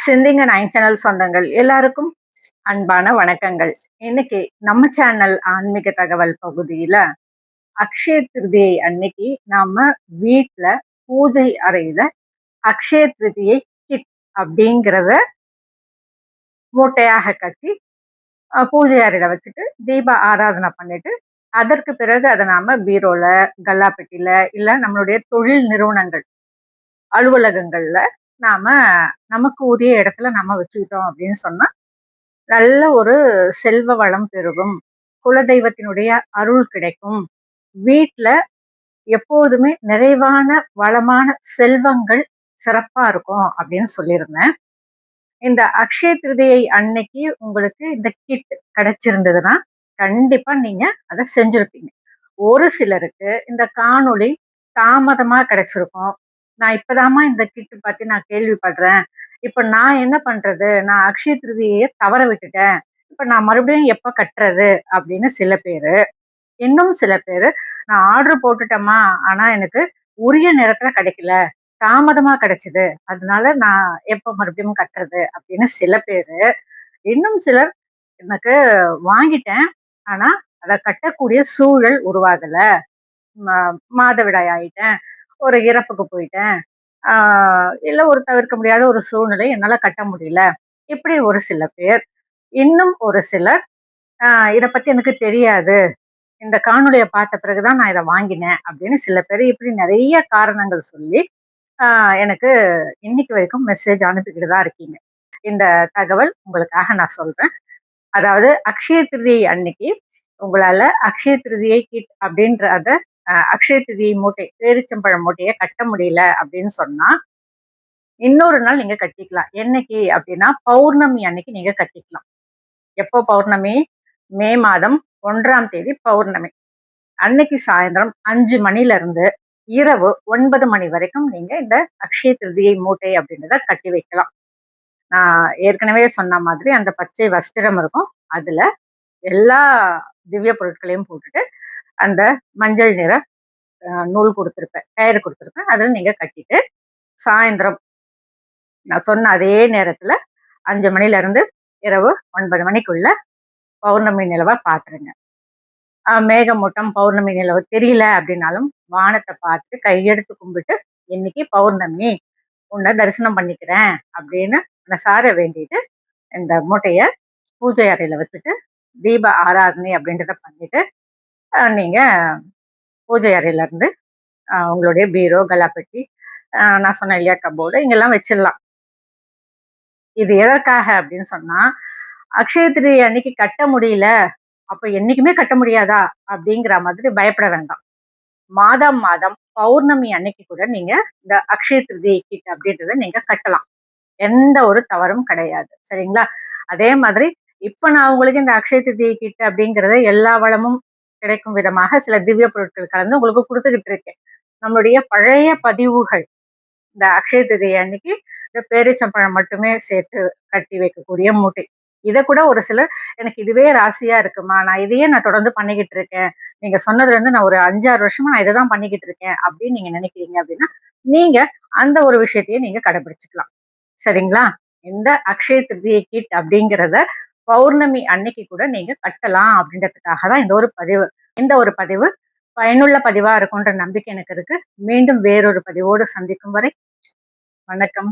சிந்திங்க nine channel சொந்தங்கள் எல்லாருக்கும் அன்பான வணக்கங்கள். இன்னைக்கு நம்ம சேனல் ஆன்மீக தகவல் பகுதியில அக்ஷய திருதியை அன்னைக்கு நாம வீட்ல பூஜை அறையில அக்ஷய திருதியை கிட் அப்படிங்கிறத மூட்டையாக கட்டி பூஜை அறையில வச்சுட்டு தீப ஆராதனை பண்ணிட்டு அதற்கு பிறகு அதை நாம பீரோல, கல்லாப்பெட்டியில இல்ல நம்மளுடைய தொழில் நிறுவனங்கள் அலுவலகங்கள்ல நாம நமக்கு உரிய இடத்துல நம்ம வச்சுக்கிட்டோம் அப்படின்னு சொன்னா நல்ல ஒரு செல்வ வளம் பெருகும், குலதெய்வத்தினுடைய அருள் கிடைக்கும், வீட்ல எப்போதுமே நிறைவான வளமான செல்வங்கள் சிறப்பா இருக்கும் அப்படின்னு சொல்லியிருந்தேன். இந்த அக்ஷய திருதியை அன்னைக்கு உங்களுக்கு இந்த கிட் கிடைச்சிருந்ததுன்னா கண்டிப்பா நீங்க அதை செஞ்சிருப்பீங்க. ஒரு சிலருக்கு இந்த காணொளி தாமதமா கிடைச்சிருக்கும். நான் இப்பதாம்மா இந்த கிட் பத்தி நான் கேள்விப்படுறேன். இப்ப நான் என்ன பண்றது? நான் அக்ஷய திருதியைய தவற விட்டுட்டேன். இப்ப நான் மறுபடியும் எப்ப கட்டுறது? அப்படின்னு சில பேரு. இன்னும் சில பேரு, நான் ஆர்டர் போட்டுட்டேம்மா, ஆனா எனக்கு உரிய நேரத்துல கிடைக்கல. தாமதமா கிடைச்சது. அதனால நான் எப்ப மறுபடியும் கட்டுறது? அப்படின்னு சில பேரு. இன்னும் சிலர் எனக்கு வாங்கிட்டேன். ஆனா அத கட்டக்கூடிய சூழல் உருவாகல. மாதவிடாய் ஆயிட்டேன். ஒரு இறப்புக்கு போயிட்டேன். இல்ல ஒரு தவிர்க்க முடியாத ஒரு சூழ்நிலை என்னால கட்ட முடியல. இப்படி ஒரு சில பேர். இன்னும் ஒரு சிலர், இத பத்தி எனக்கு தெரியாது. இந்த காணொளிய பார்த்த பிறகு தான் நான் இத வாங்கினேன் அப்படின்னு சில பேர் இப்படி நெறைய காரணங்கள் சொல்லி, ஆ எனக்கு இன்னைக்கு வரைக்கும் மெசேஜ் அனுப்பிக்கிட்டு தான் இருக்கீங்க. இந்த தகவல் உங்களுக்காக நான் சொல்றேன். அதாவது அக்ஷய திருதியை அன்னைக்கு உங்களால அக்ஷய திருதியை கிட் அப்படின்ற அக்ஷய திருதியை மூட்டை, பேரிச்சம்பழம் மூட்டைய கட்ட முடியல அப்படின்னு சொன்னா, இன்னொரு நாள் நீங்க கட்டிக்கலாம். என்னைக்கு அப்படின்னா, பௌர்ணமி அன்னைக்கு நீங்க கட்டிக்கலாம். எப்போ பௌர்ணமி? மே மாதம் 1ஆம் தேதி பௌர்ணமி. அன்னைக்கு சாயந்தரம் 5 மணில இருந்து இரவு 9 மணி வரைக்கும் நீங்க இந்த அக்ஷய திருதியை மூட்டை அப்படின்றத கட்டி வைக்கலாம். நான் ஏற்கனவே சொன்ன மாதிரி அந்த பச்சை வஸ்திரம் இருக்கும். அதுல எல்லா திவ்ய பொருட்களையும் போட்டுட்டு, அந்த மஞ்சள் நிற நூல் குடுத்திருப்பேன், கயிறு குடுத்திருப்பேன். அதுல நீங்க கட்டிட்டு, சாயந்திரம் நான் சொன்ன அதே நேரத்துல 5 மணில இருந்து இரவு 9 மணிக்குள்ள பௌர்ணமி நிலவ பாத்துருங்க. மேகமூட்டம், பௌர்ணமி நிலவு தெரியல அப்படின்னாலும் வானத்தை பார்த்து கையெடுத்து கும்பிட்டு, இன்னைக்கு பௌர்ணமி, உன்னை தரிசனம் பண்ணிக்கிறேன் அப்படின்னு மனசார வேண்டிட்டு, இந்த மூட்டைய பூஜை அறையில வச்சுட்டு, தீப ஆராதனை அப்படின்றத பண்ணிட்டு, நீங்க பூஜை அறையில இருந்து உங்களுடைய பீரோ, கல்லாப்பெட்டி, நான் சொன்னேன் இல்லையா கப்போர்டு, இங்கெல்லாம் வச்சிடலாம். இது எதற்காக அப்படின்னு சொன்னா, அக்ஷய திருதியை அன்னைக்கு கட்ட முடியல, அப்ப என்னைக்குமே கட்ட முடியாதா? அப்படிங்கிற மாதிரி பயப்பட வேண்டாம். மாதம் மாதம் பௌர்ணமி அன்னைக்கு கூட நீங்க இந்த அக்ஷய திருதியை கிட் அப்படின்றத நீங்க கட்டலாம். எந்த ஒரு தவறும் கிடையாது. சரிங்களா? அதே மாதிரி இப்ப நான் உங்களுக்கு இந்த அக்ஷய திருதியை கிட் அப்படிங்கிறத எல்லா வளமும் கிடைக்கும் விதமாக சில திவ்ய பொருட்கள் கலந்து உங்களுக்கு குடுத்துக்கிட்டு இருக்கேன். நம்மளுடைய பழைய பதிவுகள், இந்த அக்ஷய திருதியை அன்னைக்கு இந்த பேரீச்சம்பழம் மட்டுமே சேர்த்து கட்டி வைக்கக்கூடிய மூட்டை. இத கூட ஒரு சிலர், எனக்கு இதுவே ராசியா இருக்குமா, நான் தொடர்ந்து பண்ணிக்கிட்டு இருக்கேன். நீங்க சொன்னதுலருந்து நான் ஒரு 5, 6 வருஷமா நான் இத தான் பண்ணிக்கிட்டு இருக்கேன் அப்படின்னு நீங்க நினைக்கிறீங்க அப்படின்னா, நீங்க அந்த ஒரு விஷயத்தையே நீங்க கடைபிடிச்சுக்கலாம். சரிங்களா? இந்த அக்ஷய திருதியை கிட் அப்படிங்கிறத பௌர்ணமி அன்னைக்கு கூட நீங்க கட்டலாம் அப்படின்றதுக்காக தான் இந்த ஒரு பதிவு. இந்த ஒரு பதிவு பயனுள்ள பதிவா இருக்கும்ன்ற நம்பிக்கை எனக்கு இருக்கு. மீண்டும் வேறொரு பதிவோடு சந்திக்கும் வரை வணக்கம்.